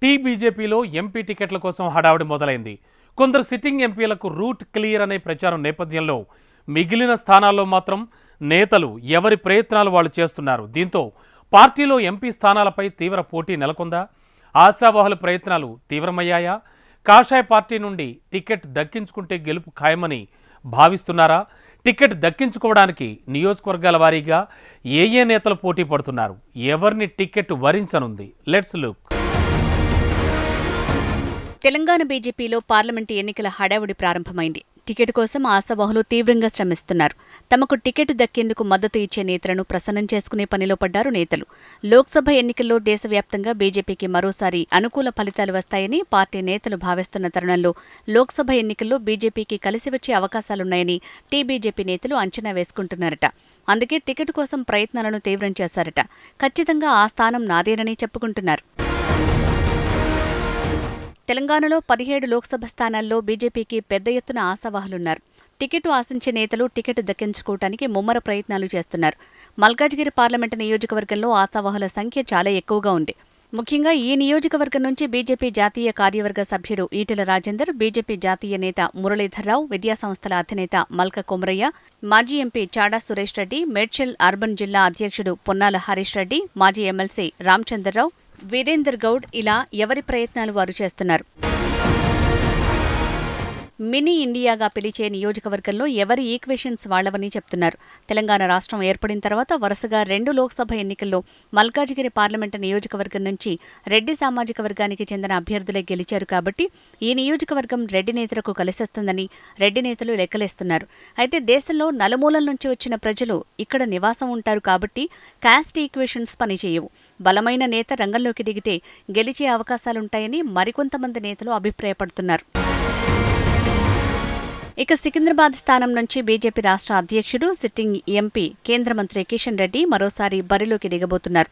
బీజేపీలో ఎంపీ టికెట్ల కోసం హడావుడి మొదలైంది. కొందరు సిట్టింగ్ ఎంపీలకు రూట్ క్లియర్ అనే ప్రచారం నేపథ్యంలో మిగిలిన స్థానాల్లో మాత్రం నేతలు ఎవరి ప్రయత్నాలు వాళ్ళు చేస్తున్నారు. దీంతో పార్టీలో ఎంపీ స్థానాలపై తీవ్ర పోటీ నెలకొందా? ఆశావహుల ప్రయత్నాలు తీవ్రమయ్యాయా? కాషాయ పార్టీ నుండి టికెట్ దక్కించుకుంటే గెలుపు ఖాయమని భావిస్తున్నారా? టికెట్ దక్కించుకోవడానికి నియోజకవర్గాల వారీగా ఏ నేతలు పోటీ పడుతున్నారు? ఎవరిని టికెట్ వరించనుంది? Let's look. తెలంగాణ బీజేపీలో పార్లమెంటు ఎన్నికల హడావుడి ప్రారంభమైంది. టికెట్ కోసం ఆశావహులు తీవ్రంగా శ్రమిస్తున్నారు. తమకు టికెట్ దక్కేందుకు మద్దతు ఇచ్చే నేతలను ప్రసన్నం చేసుకునే పనిలో పడ్డారు నేతలు. లోక్సభ ఎన్నికల్లో దేశవ్యాప్తంగా బీజేపీకి మరోసారి అనుకూల ఫలితాలు వస్తాయని పార్టీ నేతలు భావిస్తున్న తరుణంలో లోక్సభ ఎన్నికల్లో బీజేపీకి కలిసి వచ్చే అవకాశాలున్నాయని బీజేపీ నేతలు అంచనా వేసుకుంటున్నారట. అందుకే టికెట్ కోసం ప్రయత్నాలను తీవ్రం చేశారట. ఖచ్చితంగా ఆ స్థానం నాదేనని చెప్పుకుంటున్నారు. తెలంగాణలో 17 లోక్సభ స్థానాల్లో బీజేపీకి పెద్ద ఎత్తున ఆశావాహులున్నారు. టికెట్ ఆశించే నేతలు టికెట్ దక్కించుకోవటానికి ముమ్మర ప్రయత్నాలు చేస్తున్నారు. మల్కాజ్గిరి పార్లమెంటు నియోజకవర్గంలో ఆశావాహుల సంఖ్య చాలా ఎక్కువగా ఉంది. ముఖ్యంగా ఈ నియోజకవర్గం నుంచి బీజేపీ జాతీయ కార్యవర్గ సభ్యుడు ఈటెల రాజేందర్, బీజేపీ జాతీయ నేత మురళీధర్రావు, విద్యాసంస్థల అధినేత మల్క కొమరయ్య, మాజీ ఎంపీ చాడా సురేష్ రెడ్డి, మేడ్చల్ అర్బన్ జిల్లా అధ్యక్షుడు పొన్నాల హరీష్ రెడ్డి, మాజీ ఎమ్మెల్సీ రామచంద్రరావు, వీరేందర్ గౌడ్ ఇలా ఎవరి ప్రయత్నాలు వారు చేస్తున్నారు. మినీ ఇండియాగా పిలిచే నియోజకవర్గంలో ఎవరి ఈక్వేషన్స్ వాళ్లవని చెప్తున్నారు. తెలంగాణ రాష్ట్రం ఏర్పడిన తర్వాత వరుసగా 2 లోక్సభ ఎన్నికల్లో మల్కాజిగిరి పార్లమెంటు నియోజకవర్గం నుంచి రెడ్డి సామాజిక వర్గానికి చెందిన అభ్యర్థులే గెలిచారు. కాబట్టి ఈ నియోజకవర్గం రెడ్డి నేతలకు కలిసొస్తుందని రెడ్డి నేతలు లెక్కలేస్తున్నారు. అయితే దేశంలో నలుమూలల నుంచి వచ్చిన ప్రజలు ఇక్కడ నివాసం ఉంటారు. కాబట్టి కాస్ట్ ఈక్వేషన్స్ పనిచేయవు. బలమైన నేత రంగంలోకి దిగితే గెలిచే అవకాశాలుంటాయని మరికొంతమంది నేతలు అభిప్రాయపడుతున్నారు. ఇక సికింద్రాబాద్ స్థానం నుంచి బీజేపీ రాష్ట్ర అధ్యక్షుడు, సిట్టింగ్ ఎంపీ, కేంద్ర మంత్రి కిషన్ రెడ్డి మరోసారి బరిలోకి దిగబోతున్నారు.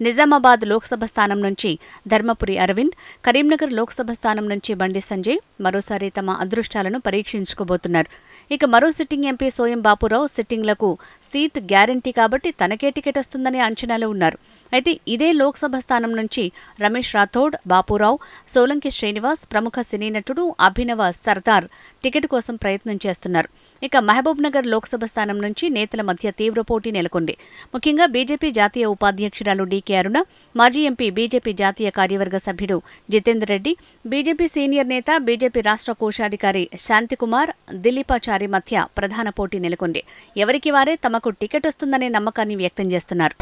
నిజామాబాద్ లోక్సభ స్థానం నుంచి ధర్మపురి అరవింద్, కరీంనగర్ లోక్సభ స్థానం నుంచి బండి సంజయ్ మరోసారి తమ అదృష్టాలను పరీక్షించుకోబోతున్నారు. ఇక మరో సిట్టింగ్ ఎంపీ సోయం బాపురావు సిట్టింగ్లకు సీట్ గ్యారంటీ కాబట్టి తనకే టికెట్ వస్తుందనే అంచనాలు ఉన్నారు. అయితే ఇదే లోక్సభ స్థానం నుంచి రమేష్ రాథోడ్, బాపురావు, సోలంకి శ్రీనివాస్, ప్రముఖ సినీ నటుడు అభినవ సర్దార్ టికెట్ కోసం ప్రయత్నం చేస్తున్నారు. ఇక మహబూబ్నగర్ లోక్సభ స్థానం నుంచి నేతల మధ్య తీవ్ర పోటీ నెలకొంది. ముఖ్యంగా బీజేపీ జాతీయ ఉపాధ్యక్షురాలు డీకే అరుణ, మాజీ ఎంపీ, బీజేపీ జాతీయ కార్యవర్గ సభ్యుడు జితేందర్ రెడ్డి, బీజేపీ సీనియర్ నేత, బీజేపీ రాష్ట్ర కోశాధికారి శాంతికుమార్, దిలీపాచారి మధ్య ప్రధాన పోటీ నెలకొంది. ఎవరికి వారే తమకు టికెట్ వస్తుందనే నమ్మకాన్ని వ్యక్తం చేస్తున్నారు.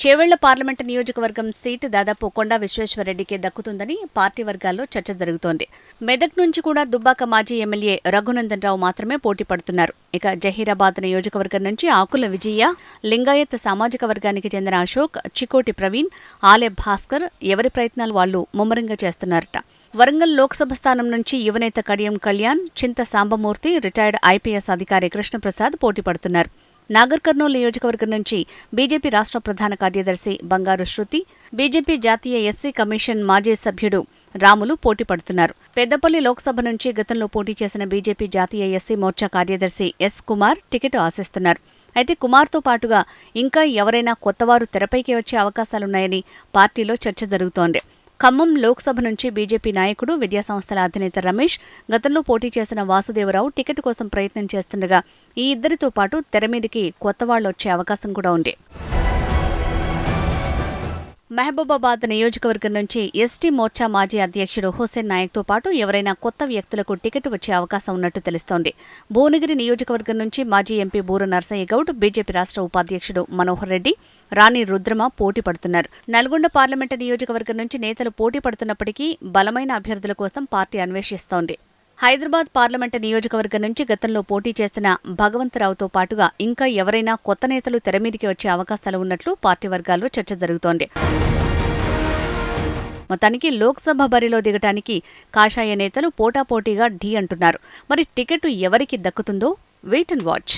చేవెళ్ల పార్లమెంటు నియోజకవర్గం సీటు దాదాపు కొండా విశ్వేశ్వరరెడ్డికే దక్కుతుందని పార్టీ వర్గాల్లో చర్చ జరుగుతోంది. మెదక్ నుంచి కూడా దుబ్బాక మాజీ ఎమ్మెల్యే రఘునందన్ రావు మాత్రమే పోటీ పడుతున్నారు. ఇక జహీరాబాద్ నియోజకవర్గం నుంచి ఆకుల విజయ, లింగాయత్ సామాజిక వర్గానికి చెందిన అశోక్, చికోటి ప్రవీణ్, ఆలె భాస్కర్ ఎవరి ప్రయత్నాలు వాళ్లు ముమ్మరంగా చేస్తున్నారట. వరంగల్ లోక్సభ స్థానం నుంచి యువనేత కడియం కళ్యాణ్, చింత సాంబమూర్తి, రిటైర్డ్ ఐపీఎస్ అధికారి కృష్ణప్రసాద్ పోటీ పడుతున్నారు. నాగర్ కర్నూలు నియోజకవర్గం నుంచి బీజేపీ రాష్ట్ర ప్రధాన కార్యదర్శి బంగారు శృతి, బీజేపీ జాతీయ ఎస్సీ కమిషన్ మాజీ సభ్యుడు రాములు పోటీ పడుతున్నారు. పెద్దపల్లి లోక్సభ నుంచి గతంలో పోటీ చేసిన బీజేపీ జాతీయ ఎస్సీ మోర్చా కార్యదర్శి ఎస్ కుమార్ టికెట్ ఆశిస్తున్నారు. అయితే కుమార్తో పాటుగా ఇంకా ఎవరైనా కొత్తవారు తెరపైకి వచ్చే అవకాశాలున్నాయని పార్టీలో చర్చ జరుగుతోంది. ఖమ్మం లోక్సభ నుంచి బీజేపీ నాయకుడు, విద్యాసంస్థల అధినేత రమేష్, గతంలో పోటీ చేసిన వాసుదేవరావు టికెట్ కోసం ప్రయత్నం చేస్తుండగా ఈ ఇద్దరితో పాటు తెరమీదికి కొత్తవాళ్లు వచ్చే అవకాశం కూడా ఉంది. మహబూబాబాద్ నియోజకవర్గం నుంచి ఎస్టీ మోర్చా మాజీ అధ్యక్షుడు హుస్సేన్ నాయక్తో పాటు ఎవరైనా కొత్త వ్యక్తులకు టికెట్ వచ్చే అవకాశం ఉన్నట్టు తెలుస్తోంది. భువనగిరి నియోజకవర్గం నుంచి మాజీ ఎంపీ బూర నర్సయ్య గౌడ్, బీజేపీ రాష్ట్ర ఉపాధ్యక్షుడు మనోహర్ రెడ్డి, రాణి రుద్రమ పోటీ పడుతున్నారు. నల్గొండ పార్లమెంటు నియోజకవర్గం నుంచి నేతలు పోటీ పడుతున్నప్పటికీ బలమైన అభ్యర్థుల కోసం పార్టీ అన్వేషిస్తోంది. హైదరాబాద్ పార్లమెంటు నియోజకవర్గం నుంచి గతంలో పోటీ చేసిన భగవంతరావుతో పాటుగా ఇంకా ఎవరైనా కొత్త నేతలు తెరమీదికి వచ్చే అవకాశాలు ఉన్నట్లు పార్టీ వర్గాల్లో చర్చ జరుగుతోంది. మొత్తానికి లోక్సభ బరిలో దిగటానికి కాషాయ నేతలు పోటాపోటీగా ఢీ అంటున్నారు. మరి టికెట్ ఎవరికి దక్కుతుందో వెయిట్ అండ్ వాచ్.